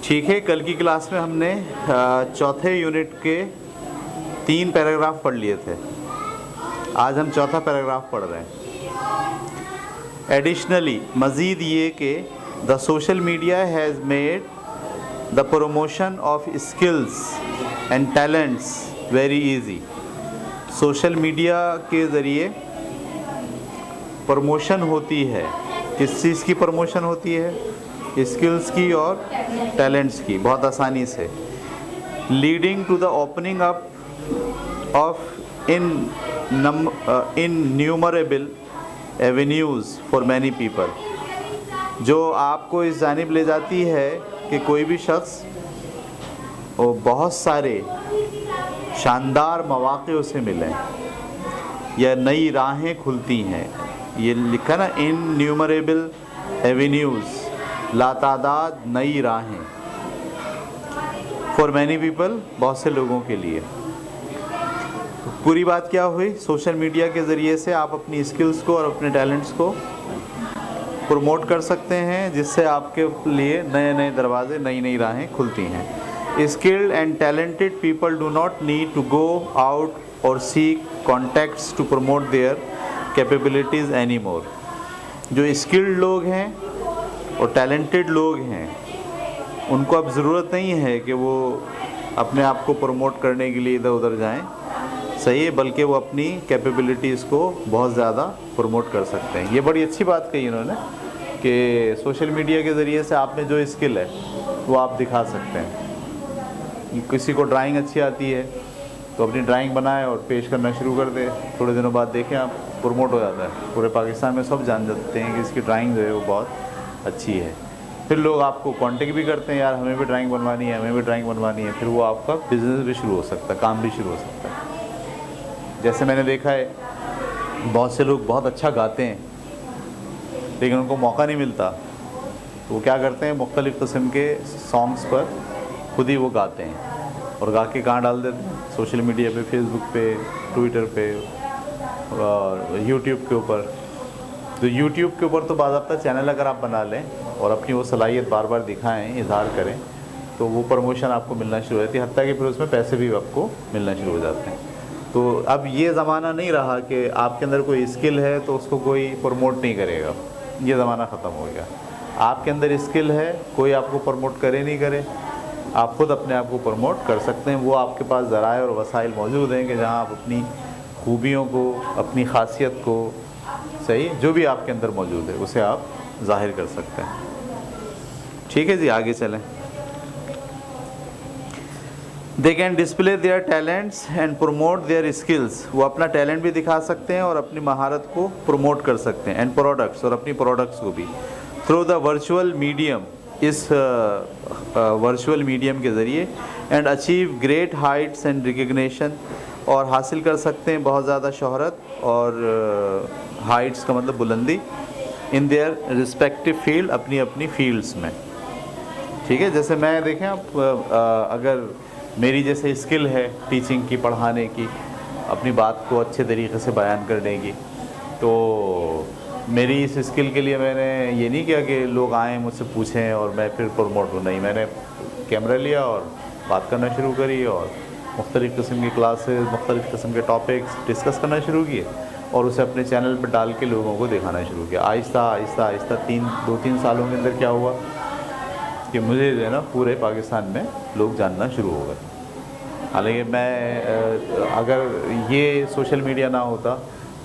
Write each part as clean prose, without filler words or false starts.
ठीक है, कल की क्लास में हमने चौथे यूनिट के 3 पैराग्राफ पढ़ लिए थे। आज हम चौथा पैराग्राफ पढ़ रहे हैं। एडिशनली, मज़ीद ये कि the social media has made the promotion of skills and talents very easy. Social media के ज़रिए प्रमोशन होती है। किस चीज़ की प्रमोशन होती है? स्किल्स की और टैलेंट्स की, बहुत आसानी से। Leading to the opening up of innumerable avenues for many people, जो आपको इस जानिब ले जाती है कि कोई भी शख्स वो बहुत सारे शानदार मौक़े उसे मिलें या नई राहें खुलती हैं। ये लिखा ना, इन न्यूमरेबल एवेन्यूज़, लातादाद नई राहें, फॉर मैनी पीपल, बहुत से लोगों के लिए। तो पूरी बात क्या हुई? सोशल मीडिया के ज़रिए से आप अपनी स्किल्स को और अपने टैलेंट्स को प्रमोट कर सकते हैं, जिससे आपके लिए नए नए दरवाजे, नई नई राहें खुलती हैं। Skilled and talented people do not need to go out और seek contacts to promote their capabilities any more. जो स्किल्ड लोग हैं और टैलेंटेड लोग हैं, उनको अब ज़रूरत नहीं है कि वो अपने आप को प्रमोट करने के लिए इधर उधर जाएं, सही है, बल्कि वो अपनी कैपेबिलिटीज़ को बहुत ज़्यादा प्रमोट कर सकते हैं। ये बड़ी अच्छी बात कही इन्होंने कि सोशल मीडिया के ज़रिए से आप में जो स्किल है वो आप दिखा सकते हैं। किसी को ड्राइंग अच्छी आती है तो अपनी ड्राइंग बनाए और पेश करना शुरू कर दे, थोड़े दिनों बाद देखें आप प्रमोट हो जाता है। पूरे पाकिस्तान में सब जान जाते हैं कि इसकी ड्राइंग जो है वो बहुत अच्छी है। फिर लोग आपको कांटेक्ट भी करते हैं, यार हमें भी ड्राइंग बनवानी है, हमें भी ड्राइंग बनवानी है। फिर वो आपका बिज़नेस भी शुरू हो सकता है, काम भी शुरू हो सकता है। जैसे मैंने देखा है, बहुत से लोग बहुत अच्छा गाते हैं लेकिन उनको मौका नहीं मिलता, तो वो क्या करते हैं, मुख्तलिफ़ किस्म के सॉन्ग्स पर खुद ही वो गाते हैं और गा के कहाँ डाल देते हैं? सोशल मीडिया पे, फेसबुक पे, ट्विटर पे और यूट्यूब के ऊपर। तो यूट्यूब के ऊपर तो बाज़ाब्ता चैनल अगर आप बना लें और अपनी वो सलाहियत बार बार दिखाएं, इजहार करें, तो वो प्रमोशन आपको मिलना शुरू हो जाती है, हत्ता कि फिर उसमें पैसे भी आपको मिलना शुरू हो जाते हैं। तो अब ये ज़माना नहीं रहा कि आपके अंदर कोई स्किल है तो उसको कोई प्रमोट नहीं करेगा। ये ज़माना ख़त्म हो गया। आपके अंदर स्किल है, कोई आपको प्रमोट करे नहीं करे, आप ख़ुद अपने आप को प्रमोट कर सकते हैं। वो आपके पास ज़राए और वसाइल मौजूद हैं कि जहाँ आप अपनी खूबियों को, अपनी ख़ासियत को, सही, जो भी आपके अंदर मौजूद है उसे आप ज़ाहिर कर सकते हैं। ठीक है जी, आगे चलें। They can display their talents and promote their skills. वो अपना टैलेंट भी दिखा सकते हैं और अपनी महारत को प्रमोट कर सकते हैं। एंड प्रोडक्ट्स, और अपनी प्रोडक्ट्स को भी, थ्रू द वर्चुअल मीडियम, इस वर्चुअल मीडियम के ज़रिए। And achieve great Heights and recognition, और हासिल कर सकते हैं बहुत ज़्यादा शोहरत, और हाइट्स का मतलब बुलंदी, इन देयर रिस्पेक्टिव फील्ड, अपनी अपनी फील्ड्स में। ठीक है, जैसे मैं देखें आप, अगर मेरी जैसे स्किल है टीचिंग की, पढ़ाने की, अपनी बात को अच्छे तरीके से बयान करने की, तो मेरी इस स्किल के लिए मैंने ये नहीं किया कि लोग आएँ मुझसे पूछें और मैं फिर प्रमोट हूँ, नहीं, मैंने कैमरा लिया और बात करना शुरू करी और मुख्तलिफ़ किस्म की क्लासेस, मुख्तलिफ़ किस्म के टॉपिक्स डिस्कस करना शुरू किए और उसे अपने चैनल पर डाल के लोगों को दिखाना शुरू किया। आहिस्ता आहिस्ता आहिस्ता 2-3 सालों के अंदर क्या हुआ कि मुझे जो है ना पूरे पाकिस्तान में लोग जानना शुरू हो गए। हालांकि मैं अगर ये सोशल मीडिया ना होता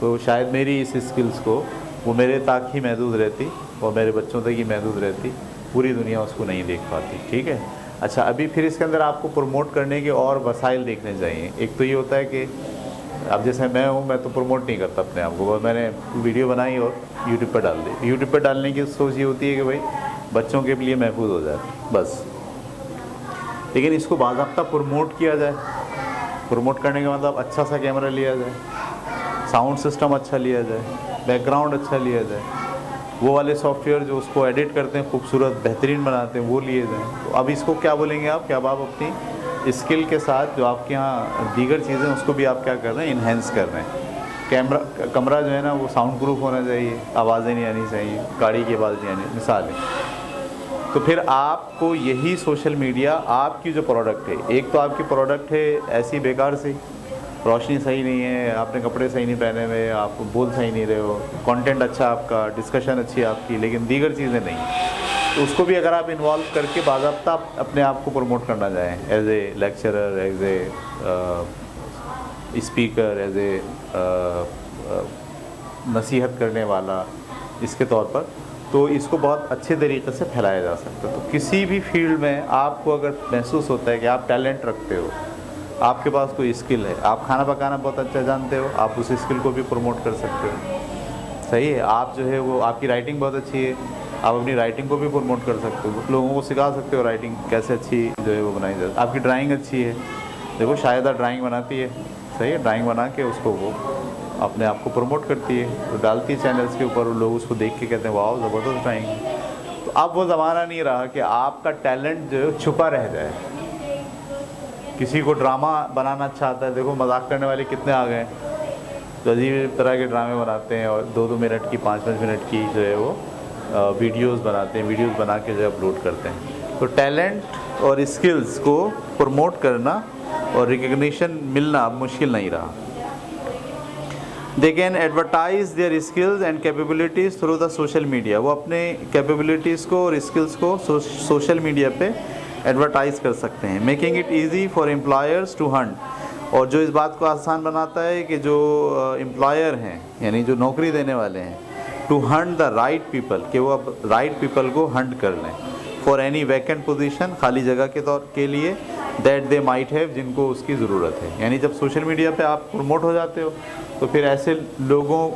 तो शायद मेरी इस स्किल्स को वो मेरे तक ही महदूद रहती और मेरे बच्चों तक ही महदूद रहती, पूरी दुनिया उसको नहीं देख पाती। ठीक है, अच्छा, अभी फिर इसके अंदर आपको प्रमोट करने के और वसाइल देखने चाहिए। एक तो ये होता है कि अब जैसे मैं हूँ, मैं तो प्रमोट नहीं करता अपने आप को, मैंने वीडियो बनाई और यूट्यूब पर डाल दी। यूट्यूब पर डालने की सोच ये होती है कि भाई बच्चों के लिए महफूज हो जाए बस, लेकिन इसको बाज़ाब्ता प्रमोट किया जाए। प्रमोट करने का मतलब अच्छा सा कैमरा लिया जाए, साउंड सिस्टम अच्छा लिया जाए, बैकग्राउंड अच्छा लिया जाए, वो वाले सॉफ्टवेयर जो उसको एडिट करते हैं, खूबसूरत बेहतरीन बनाते हैं, वो लिए जाएँ। तो अब इसको क्या बोलेंगे आप कि अब आप अपनी स्किल के साथ जो आपके यहाँ दीगर चीज़ें उसको भी आप क्या कर रहे हैं, इन्हेंस कर रहे हैं। कमरा जो है ना वो साउंड प्रूफ होना चाहिए, आवाज़ें नहीं आनी चाहिए, गाड़ी की आवाज़ नहीं आनी, मिसाल है। तो फिर आपको यही सोशल मीडिया आपकी जो प्रोडक्ट है, एक तो आपकी प्रोडक्ट है ऐसी बेकार सी, रोशनी सही नहीं है, आपने कपड़े सही नहीं पहने हुए, आप बोल सही नहीं रहे हो, कंटेंट अच्छा आपका, डिस्कशन अच्छी है आपकी, लेकिन दीगर चीज़ें नहीं, तो उसको भी अगर आप इन्वॉल्व करके बाज़ाब्ता अपने आप को प्रमोट करना चाहें as a lecturer, as a speaker, as a नसीहत करने वाला इसके तौर पर, तो इसको बहुत अच्छे तरीके से फैलाया जा सकता है। तो किसी भी फील्ड में आपको अगर महसूस होता है कि आप टैलेंट रखते हो, आपके पास कोई स्किल है, आप खाना पकाना बहुत अच्छा जानते हो, आप उस स्किल को भी प्रमोट कर सकते हो। सही है, आप जो है वो आपकी राइटिंग बहुत अच्छी है, आप अपनी राइटिंग को भी प्रमोट कर सकते हो, लोगों को सिखा सकते हो राइटिंग कैसे अच्छी जो है वो बनाई जाए। आपकी ड्राइंग अच्छी है, देखो शायद ड्राइंग बनाती है, सही है, ड्राइंग बना के उसको वो अपने आप को प्रमोट करती है, तो डालती है चैनल्स के ऊपर, लोग उसको देख के कहते हैं वाह ज़बरदस्त ड्राइंग। तो अब वो ज़माना नहीं रहा कि आपका टैलेंट जो है छुपा रह जाए। किसी को ड्रामा बनाना अच्छा आता है, देखो मजाक करने वाले कितने आ गए, तो अजीब तरह के ड्रामे बनाते हैं और 2-2 मिनट की 5-5 मिनट की जो है वो वीडियोस बनाते हैं, वीडियोस बना के जो अपलोड करते हैं। तो टैलेंट और स्किल्स को प्रमोट करना और रिकग्निशन मिलना अब मुश्किल नहीं रहा। They can advertise their skills and capabilities through the social media, वो अपने कैपेबिलिटीज़ को और स्किल्स को सोशल मीडिया पे एडवर्टाइज़ कर सकते हैं। Making it easy for employers to hunt, और जो इस बात को आसान बनाता है कि जो एम्प्लॉयर हैं यानी जो नौकरी देने वाले हैं, to hunt the right people, कि वो अब राइट पीपल को हंट कर लें, फॉर एनी वैकेंट पोजीशन, खाली जगह के तौर के लिए, दैट दे माइट हैव, जिनको उसकी ज़रूरत है। यानी जब सोशल मीडिया पे आप प्रमोट हो जाते हो तो फिर ऐसे लोगों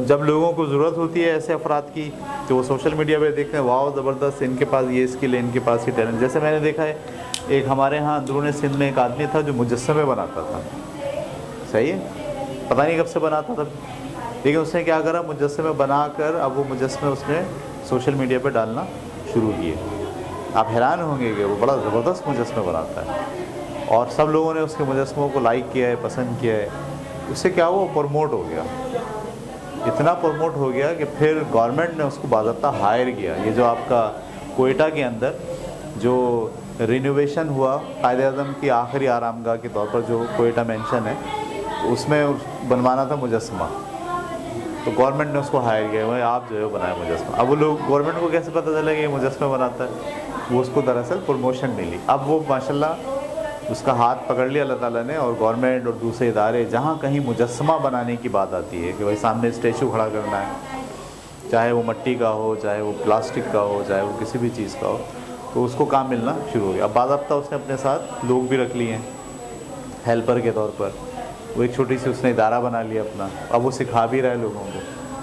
जब लोगों को ज़रूरत होती है ऐसे अफराद की, तो वो सोशल मीडिया पे देखते हैं वाह ज़बरदस्त, इनके पास ये स्किल है, इनके पास ये टैलेंट। जैसे मैंने देखा है, एक हमारे यहाँ अंदरून सिंध में एक आदमी था जो मुजस्समे बनाता था, सही है, पता नहीं कब से बनाता था, लेकिन उसने क्या करा, मुजस्समे बनाकर अब वो मुजस्समे उसने सोशल मीडिया पे डालना शुरू किए। आप हैरान होंगे कि वो बड़ा ज़बरदस्त मुजस्समे बनाता है, और सब लोगों ने उसके मुजस्समों को लाइक किया है, पसंद किया है। उससे क्या हुआ, प्रमोट हो गया, इतना प्रमोट हो गया कि फिर गवर्नमेंट ने उसको बाज़ाब्ता हायर किया। ये जो आपका कोयटा के अंदर जो रिनोवेशन हुआ कायद-ए-आज़म की आखिरी आरामगाह के तौर पर, जो कोयटा मेंशन है, उसमें बनवाना था मुजस्समा, तो गवर्नमेंट ने उसको हायर किया, भाई आप जो है बनाए मुजस्समा। अब वो लोग, गवर्नमेंट को कैसे पता चला कि ये मुजस्समा बनाता है, वो उसको दरअसल प्रमोशन मिली। अब वो माशाल्लाह उसका हाथ पकड़ लिया अल्लाह ताला ने, और गवर्नमेंट और दूसरे इदारे जहाँ कहीं मुजस्समा बनाने की बात आती है कि भाई सामने स्टैचू खड़ा करना है, चाहे वो मिट्टी का हो, चाहे वो प्लास्टिक का हो, चाहे वो किसी भी चीज़ का हो, तो उसको काम मिलना शुरू हो गया। अब बाज़ाब्ता उसने अपने साथ लोग भी रख लिए हैं हेल्पर के तौर पर, वो एक छोटी सी उसने इदारा बना लिया अपना, अब वो सिखा भी रहा है लोगों को।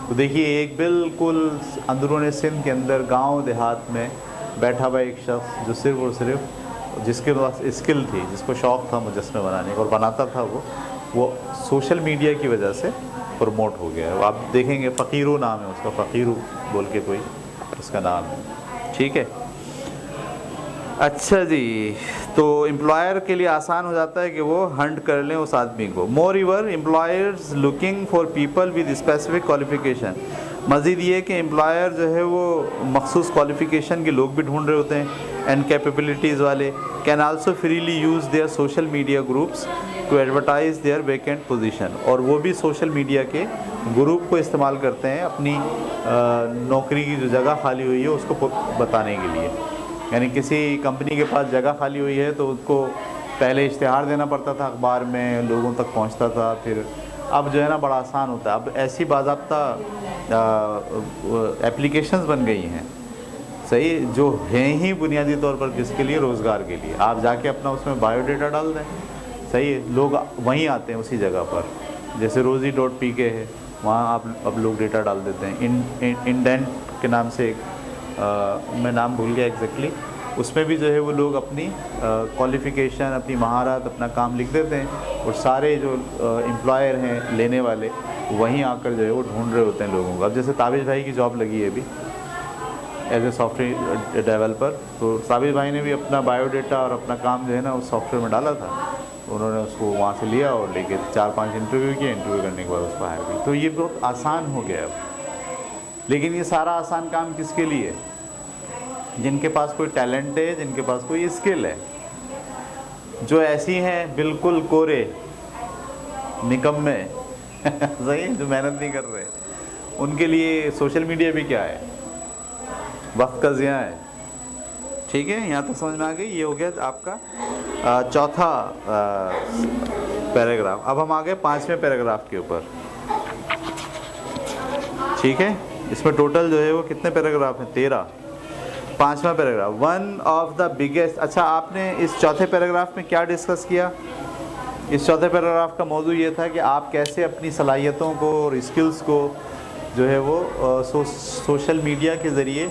तो देखिए, एक बिल्कुल अंदरून सिंध के अंदर गांव देहात में बैठा हुआ एक शख्स जो सिर्फ़ और सिर्फ, जिसके पास स्किल थी, जिसको शौक़ था मुजस्समे बनाने का और बनाता था, वो सोशल मीडिया की वजह से प्रमोट हो गया है। आप देखेंगे फ़कीरू नाम है उसका, फ़कीरू बोल के कोई उसका नाम है, ठीक है। अच्छा जी, तो एम्प्लॉयर के लिए आसान हो जाता है कि वो हंट कर लें उस आदमी को। Moreover employers looking for people with specific qualification, मज़ीद ये कि एम्प्लॉयर जो है वो मखसूस क्वालिफिकेशन के लोग भी ढूंढ रहे होते हैं एंड कैपेबिलिटीज़ वाले, can also freely use their social media groups to advertise their vacant position, और वो भी सोशल मीडिया के ग्रुप को इस्तेमाल करते हैं अपनी नौकरी की जो जगह खाली हुई है उसको बताने के लिए। यानी किसी कंपनी के पास जगह खाली हुई है तो उसको पहले इश्तिहार देना पड़ता था, अखबार में लोगों तक पहुंचता था, फिर अब जो है ना बड़ा आसान होता है। अब ऐसी बाज़ाब्ता एप्लीकेशंस बन गई हैं, सही, जो हैं ही बुनियादी तौर पर किसके लिए, रोज़गार के लिए। आप जाके अपना उसमें बायोडाटा डाल दें, सही है, लोग वहीं आते हैं उसी जगह पर। जैसे rozi.pk है, वहाँ आप अब लोग डेटा डाल देते हैं। इंडेंट के नाम से एक मैं नाम भूल गया एग्जैक्टली, उसमें भी जो है वो लोग अपनी क्वालिफ़िकेशन, अपनी महारत, अपना काम लिख देते हैं, और सारे जो एम्प्लॉयर हैं लेने वाले वहीं आकर जो है वो ढूंढ रहे होते हैं लोगों को। अब जैसे ताबिश भाई की जॉब लगी है अभी एज ए सॉफ्टवेयर डेवलपर, तो ताबिश भाई ने भी अपना बायोडाटा और अपना काम जो है ना उस सॉफ्टवेयर में डाला था, उन्होंने उसको वहाँ से लिया और लेके 4-5 इंटरव्यू किए, इंटरव्यू करने के बाद उसको हायर किया। तो ये बहुत आसान हो गया अब, लेकिन ये सारा आसान काम किसके लिए? जिनके पास कोई टैलेंट है, जिनके पास कोई स्किल है। जो ऐसी हैं बिल्कुल कोरे निकम्मे सही, जो मेहनत नहीं कर रहे, उनके लिए सोशल मीडिया भी क्या है? वक्त का ज़िया है। ठीक है, यहाँ तक समझ में आ गई। ये हो गया आपका चौथा पैराग्राफ। अब हम आ गए 5वें पैराग्राफ के ऊपर। ठीक है, इसमें टोटल जो है वो कितने पैराग्राफ हैं? 13। 5वां paragraph, one of the biggest. अच्छा, आपने इस चौथे पैराग्राफ में क्या डिस्कस किया? इस चौथे पैराग्राफ का मौजू ये था कि आप कैसे अपनी सलाहियतों को और स्किल्स को जो है वो सोशल मीडिया के ज़रिए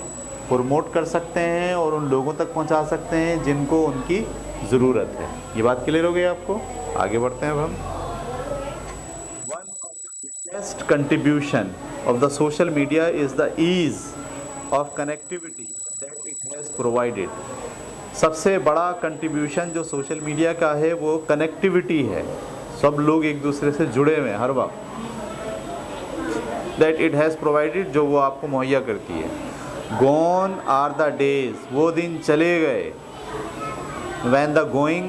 प्रमोट कर सकते हैं और उन लोगों तक पहुंचा सकते हैं जिनको उनकी ज़रूरत है। ये बात क्लियर हो गई आपको? आगे बढ़ते हैं अब हम। One of the best contribution of the social media is the ease of connectivity that it has provided. सबसे बड़ा कंट्रीब्यूशन जो सोशल मीडिया का है वो कनेक्टिविटी है। सब लोग एक दूसरे से जुड़े हुए हैं हर वक्त। दैट इट हैज़ प्रोवाइडेड, जो वो आपको मुहैया करती है। Gone are the days, वो दिन चले गए। When the going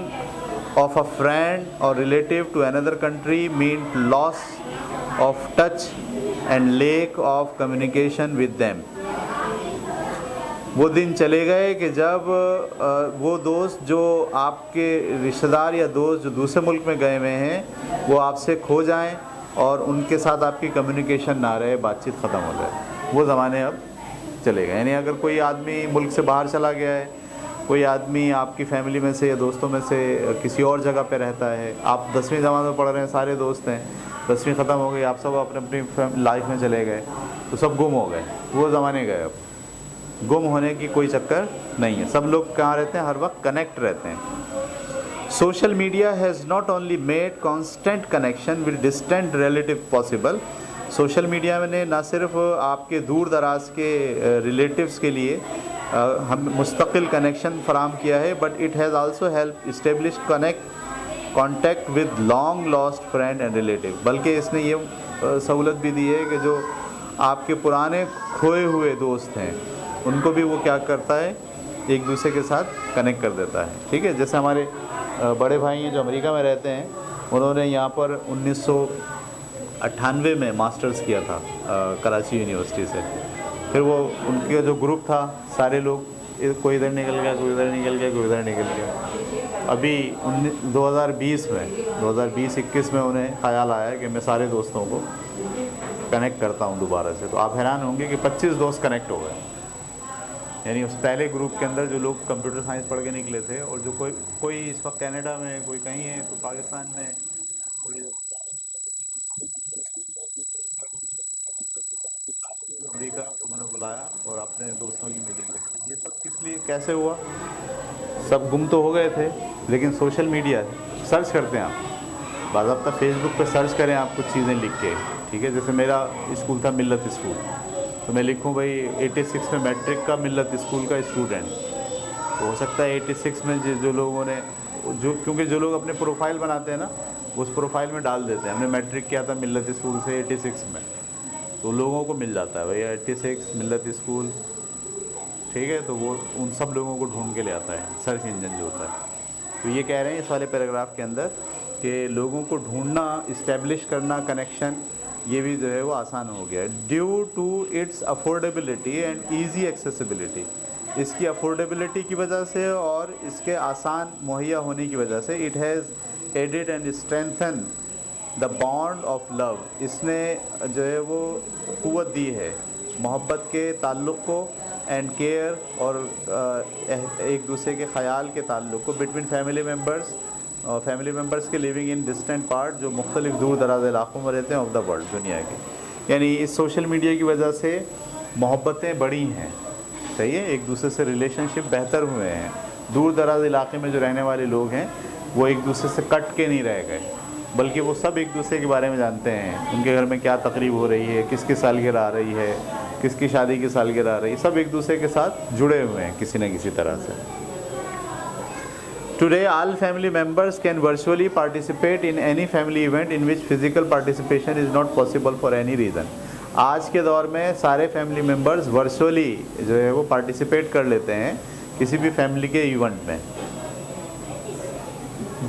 of a friend or relative to another country meant loss of touch and lack of communication with them। वो दिन चले गए कि जब वो दोस्त जो आपके रिश्तेदार या दोस्त जो दूसरे मुल्क में गए हुए हैं वो आपसे खो जाएं और उनके साथ आपकी कम्युनिकेशन ना रहे, बातचीत ख़त्म हो जाए। वो ज़माने अब चले गए। यानी अगर कोई आदमी मुल्क से बाहर चला गया है, कोई आदमी आपकी फैमिली में से या दोस्तों में से किसी और जगह पे रहता है, आप 10वीं जमात में पढ़ रहे हैं, सारे दोस्त हैं, 10वीं ख़त्म हो गई, आप सब अपने अपनी लाइफ में चले गए, तो सब गुम हो गए। वो ज़माने गए। अब गुम होने की कोई चक्कर नहीं है। सब लोग कहाँ रहते हैं? हर वक्त कनेक्ट रहते हैं। Social media has not only made constant connection with distant relative possible. Social media ने ना सिर्फ आपके दूर दराज के रिलेटिव्स के लिए हम मुस्तकिल कनेक्शन फराम किया है, but it has also help establish contact with long lost friend and relative. बल्कि इसने ये सहूलत भी दी है कि जो आपके पुराने खोए हुए दोस्त हैं उनको भी वो क्या करता है, एक दूसरे के साथ कनेक्ट कर देता है। ठीक है, जैसे हमारे बड़े भाई हैं जो अमेरिका में रहते हैं, उन्होंने यहाँ पर 1998 में मास्टर्स किया था कराची यूनिवर्सिटी से। फिर वो उनके जो ग्रुप था, सारे लोग, कोई इधर निकल गया, कोई इधर निकल गया, कोई इधर निकल गया। अभी 2020-21 में उन्हें ख्याल आया कि मैं सारे दोस्तों को कनेक्ट करता हूँ दोबारा से। तो आप हैरान होंगे कि 25 दोस्त कनेक्ट हो गए। यानी उस पहले ग्रुप के अंदर जो लोग कंप्यूटर साइंस पढ़ के निकले थे और जो कोई इस वक्त कनाडा में, कोई कहीं है, कोई पाकिस्तान में, कोई अमेरिका, उन्होंने बुलाया और अपने दोस्तों की मीटिंग रखी। ये सब किस लिए, कैसे हुआ? सब गुम तो हो गए थे, लेकिन सोशल मीडिया सर्च करते हैं आप, बाज़ाब्ता फेसबुक पर सर्च करें आप कुछ चीज़ें लिख के। ठीक है, जैसे मेरा स्कूल था मिल्लत स्कूल, तो मैं लिखूं भाई 86 में मैट्रिक का मिल्लत स्कूल का स्टूडेंट। तो हो सकता है 86 में जो लोगों ने क्योंकि जो लोग अपने प्रोफाइल बनाते हैं ना, उस प्रोफाइल में डाल देते हैं हमने मैट्रिक किया था मिल्लत स्कूल से 86 में, तो लोगों को मिल जाता है भैया 86 मिल्लत स्कूल। ठीक है, तो वो उन सब लोगों को ढूंढ के ले आता है सर्च इंजन जो होता है। तो ये कह रहे हैं इस वाले पैराग्राफ के अंदर कि लोगों को ढूंढना, इस्टेब्लिश करना कनेक्शन, ये भी जो है वो आसान हो गया है। Due to its affordability and easy accessibility. इसकी अफोर्डेबिलिटी की वजह से और इसके आसान मुहैया होने की वजह से it has added and strengthen the bond of love. इसने जो है वो क़ुव्वत दी है मोहब्बत के ताल्लुक़ को, एंड केयर, और एक दूसरे के ख़याल के ताल्लुक़ को, बिटवीन फैमिली मेम्बर्स के लिविंग इन डिस्टेंट पार्ट, जो मुख्तलिफ दूर दराज इलाक़ों में रहते हैं ऑफ द वर्ल्ड, दुनिया के। यानी इस सोशल मीडिया की वजह से मोहब्बतें बढ़ी हैं, सही है, एक दूसरे से रिलेशनशिप बेहतर हुए हैं। दूर दराज इलाक़े में जो रहने वाले लोग हैं वो एक दूसरे से कट के नहीं रह गए, बल्कि वो सब एक दूसरे के बारे में जानते हैं। उनके घर में क्या तकरीब हो रही है, किसकी सालगिरह आ रही है, किसकी शादी की सालगिरह आ रही है, सब एक दूसरे के साथ जुड़े हुए हैं किसी न किसी तरह से। Today, all family members can virtually participate in any family event in which physical participation is not possible for any reason। आज के दौर में सारे फैमिली मेम्बर्स वर्चुअली जो है वो पार्टिसिपेट कर लेते हैं किसी भी फैमिली के इवेंट में,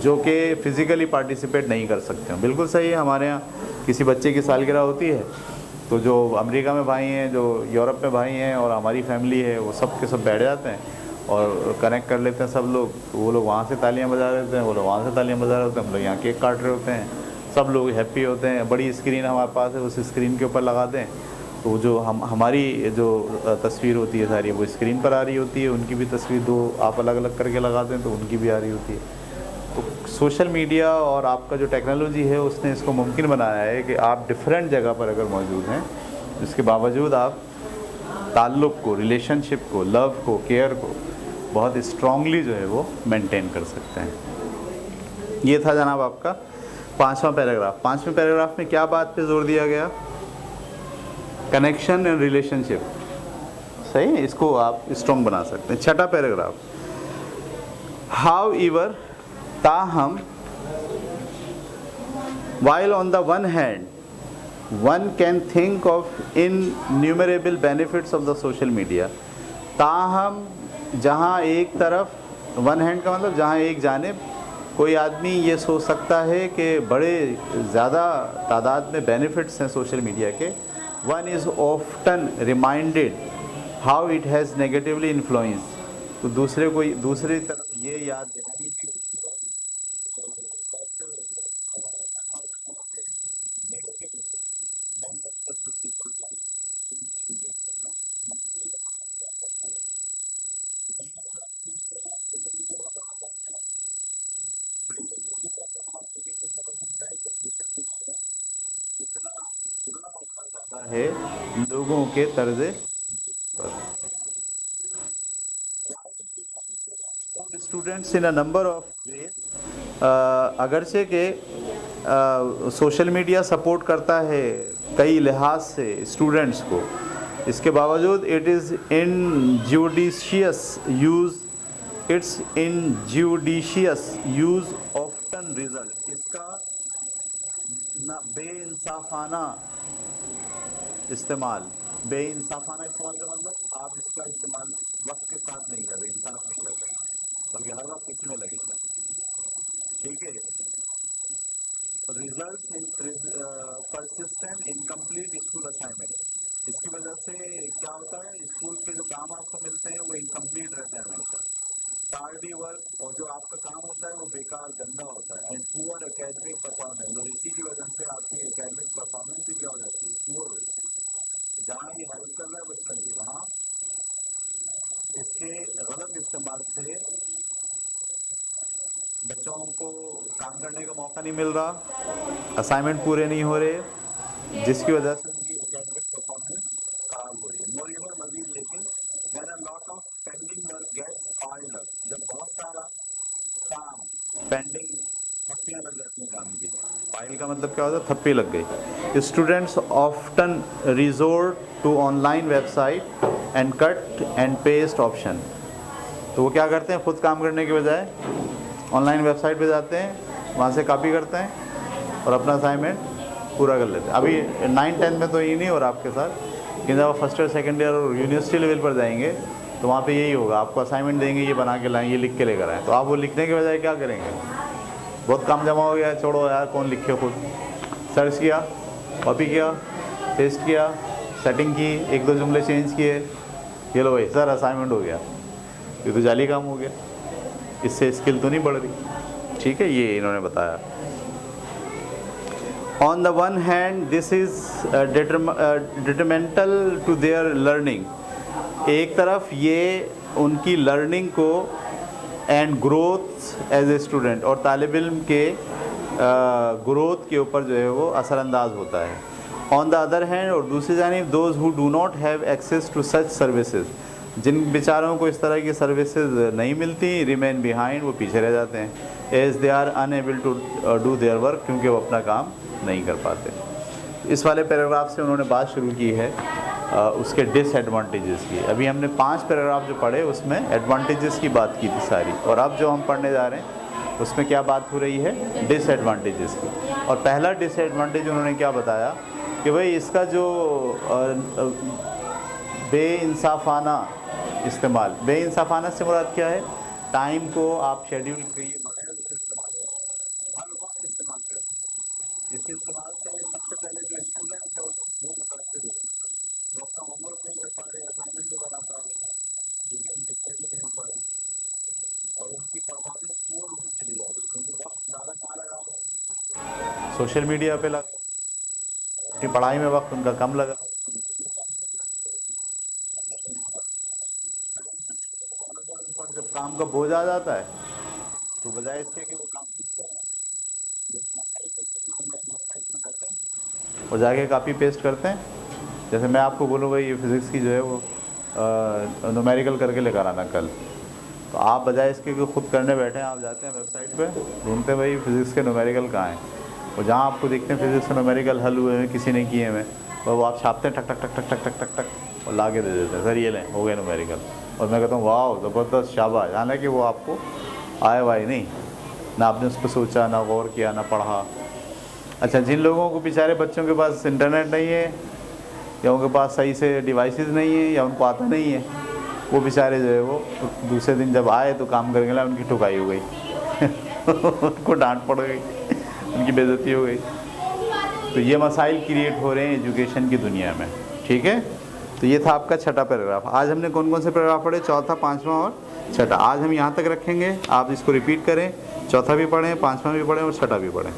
जो कि फिज़िकली पार्टिसिपेट नहीं कर सकते हैं। बिल्कुल सही है। हमारे यहाँ किसी बच्चे की सालगिरह होती है तो जो अमेरिका में भाई हैं, जो यूरोप में भाई हैं और हमारी फैमिली है, वो सब के सब बैठ जाते हैं और कनेक्ट कर लेते हैं सब लोग। वो लोग वहाँ से तालियां बजा रहे होते हैं, वो लोग वहाँ से तालियां बजा रहे होते हैं, हम लोग यहाँ केक काट रहे होते हैं, सब लोग हैप्पी होते हैं। बड़ी स्क्रीन हमारे पास है, उस स्क्रीन के ऊपर लगा दें तो जो हमारी जो तस्वीर होती है सारी वो स्क्रीन पर आ रही होती है, उनकी भी तस्वीर दो आप अलग अलग करके लगा दें तो उनकी भी आ रही होती है। तो सोशल मीडिया और आपका जो टेक्नोलॉजी है उसने इसको मुमकिन बनाया है कि आप डिफरेंट जगह पर अगर मौजूद हैं, इसके बावजूद आप ताल्लुक़ को, रिलेशनशिप को, लव को, केयर को बहुत स्ट्रांगली जो है वो मेंटेन कर सकते हैं। ये था जनाब आपका 5वां पैराग्राफ। 5वें पैराग्राफ में क्या बात पे जोर दिया गया? Connection and relationship. सही है, इसको आप स्ट्रॉन्ग बना सकते हैं। 6वां पैराग्राफ, हाउ एवर, ताहम, while on the one hand one can think of innumerable benefits of the social media, ताहम जहाँ एक तरफ, वन हैंड का मतलब जहाँ एक जानिब कोई आदमी ये सोच सकता है कि बड़े ज़्यादा तादाद में बेनिफिट्स हैं सोशल मीडिया के, one is often reminded how it has negatively influence, तो दूसरी तरफ ये याद दिलानी भी है लोगों के तर्ज़े पर। Students in a number of ways, अगरचे के सोशल मीडिया सपोर्ट करता है कई लिहाज से स्टूडेंट्स को, इसके बावजूद it is injudicious use often result, इसका बेइंसाफाना इस्तेमाल का मतलब आप इसका इस्तेमाल वक्त के साथ नहीं कर रहे, इंसाफ नहीं कर रहे, बल्कि हर वक्त इसमें लगे। ठीक है। Result in persistent incomplete school assignment, इसकी वजह से क्या होता है, स्कूल के जो काम आपको मिलते हैं वो इनकम्प्लीट रहते हैं हमेशा। टार्डी वर्क, और जो आपका काम होता है वो बेकार, गंदा होता है। एंड पुअर एकेडमिक परफॉर्मेंस, और इसी की वजह से आपकी एकेडमिक परफॉर्मेंस भी क्या हो जाती है, पुअर हो जाती है। जहाँ ये हेल्प कर रहा है बच्चों की, वहाँ इसके गलत इस्तेमाल से बच्चों को काम करने का मौका नहीं मिल रहा, असाइनमेंट पूरे नहीं हो रहे, जिसकी वजह से उनकी एकेडमिक परफॉर्मेंस खराब हो रही है। मोरीओवर मजीद, लेकिन when a lot of pending work gets piled up, जब बहुत सारा काम पेंडिंग, थप्पियाँ लग जाती हैं काम की। पाइल का मतलब क्या होता है, थप्पी लग गई। Students often resort to online website and cut and paste option, तो वो क्या करते हैं, खुद काम करने के बजाय ऑनलाइन वेबसाइट पे जाते हैं, वहाँ से कॉपी करते हैं और अपना असाइनमेंट पूरा कर लेते हैं। अभी 9-10 में तो ये नहीं हो रहा आपके साथ, लेकिन जब आप फर्स्ट ईयर, सेकेंड ईयर और यूनिवर्सिटी लेवल पर जाएंगे तो वहाँ पे यही होगा, आपको असाइनमेंट देंगे, ये बना के लाएँ, ये लिख के लेकर आएँ, तो आप वो लिखने के बजाय क्या करेंगे, बहुत काम जमा हो गया, छोड़ो यार कौन लिखे, खुद सर्च किया, कॉपी किया, पेस्ट किया, सेटिंग की, 1-2 जुमले चेंज किए, ये लो भाई सर असाइनमेंट हो गया। ये तो जाली काम हो गया, इससे स्किल तो नहीं बढ़ रही। ठीक है, ये इन्होंने बताया। On the one hand this is detrimental to their learning, एक तरफ ये उनकी लर्निंग को and growth as a student, और तालिब इल्म के ग्रोथ के ऊपर जो है वो असरअंदाज होता है। ऑन द अदर हैंड, और दूसरी जानिब those who do not have access to such services, जिन बेचारों को इस तरह की सर्विसेज नहीं मिलती, रिमेन बिहाइंड, वो पीछे रह जाते हैं, as they are unable to do their work, क्योंकि वो अपना काम नहीं कर पाते। इस वाले पैराग्राफ से उन्होंने बात शुरू की है उसके डिसएडवांटेजेस की। अभी हमने 5 पैराग्राफ जो पढ़े उसमें एडवांटेजेस की बात की थी सारी, और अब जो हम पढ़ने जा रहे हैं उसमें क्या बात हो रही है, डिसएडवांटेजेस की। और पहला डिसएडवांटेज उन्होंने क्या बताया कि भाई इसका जो बेइंसाफाना इस्तेमाल, बेइंसाफाना से मुराद क्या है? टाइम को आप शेड्यूल करिए बगैर उसके इस्तेमाल करें, हर वक्त इस्तेमाल करें। इसके इस्तेमाल से सबसे पहले जो स्टूडेंट्स है वो मुतासर हो, वो अपना होमवर्क नहीं कर पा रहे, असाइनमेंट नहीं बना पा रहे, ठीक है, उनकी स्टडी नहीं हो पा रही और उनकी परफॉर्मेंस पूर्ण रूप से चली जा रही, क्योंकि वक्त ज़्यादा कहाँ लगा रहा, सोशल मीडिया पे लगा, अपनी पढ़ाई में वक्त उनका कम लगा। जब काम का बोझ आ जाता है तो बजाय इसके कि वो काम और जाके कॉपी पेस्ट करते हैं। जैसे मैं आपको बोलूँगा ये फिज़िक्स की जो है वो न्यूमेरिकल करके लेकर आना कल, तो आप बजाय इसके कि खुद करने बैठे हैं, आप जाते हैं वेबसाइट पे, ढूंढते हैं भाई फिज़िक्स के न्यूमेरिकल कहाँ हैं, और जहाँ आपको देखते हैं फिज़िक्स के न्यूमेरिकल हल हुए हैं, किसी ने किए हैं, और वो आप छापते हैं, टक टक टक टक टक टक टक टक और ला के दे देते हैं, सर ये लें, हो गए न्यूमेरिकल। और मैं कहता हूँ वाह ज़बरदस्त, शाबाश। हालांकि वो आपको आए वाई नहीं, ना आपने उस पर सोचा, ना गौर किया, ना पढ़ा। अच्छा, जिन लोगों को बेचारे बच्चों के पास इंटरनेट नहीं है, या उनके पास सही से डिवाइसेस नहीं है, या उनको आता नहीं है, वो बेचारे जो है वो दूसरे दिन जब आए तो काम करने लगा, उनकी ठुकाई हो गई उनको डांट पड़ गई, उनकी बेइज्जती हो गई। तो ये मसाइल क्रिएट हो रहे हैं एजुकेशन की दुनिया में, ठीक है। तो ये था आपका छठा पैराग्राफ। आज हमने कौन कौन से पैराग्राफ पढ़े? चौथा, पाँचवा और छठा। आज हम यहाँ तक रखेंगे, आप इसको रिपीट करें, चौथा भी पढ़ें, पाँचवा भी पढ़ें और छठा भी पढ़ें।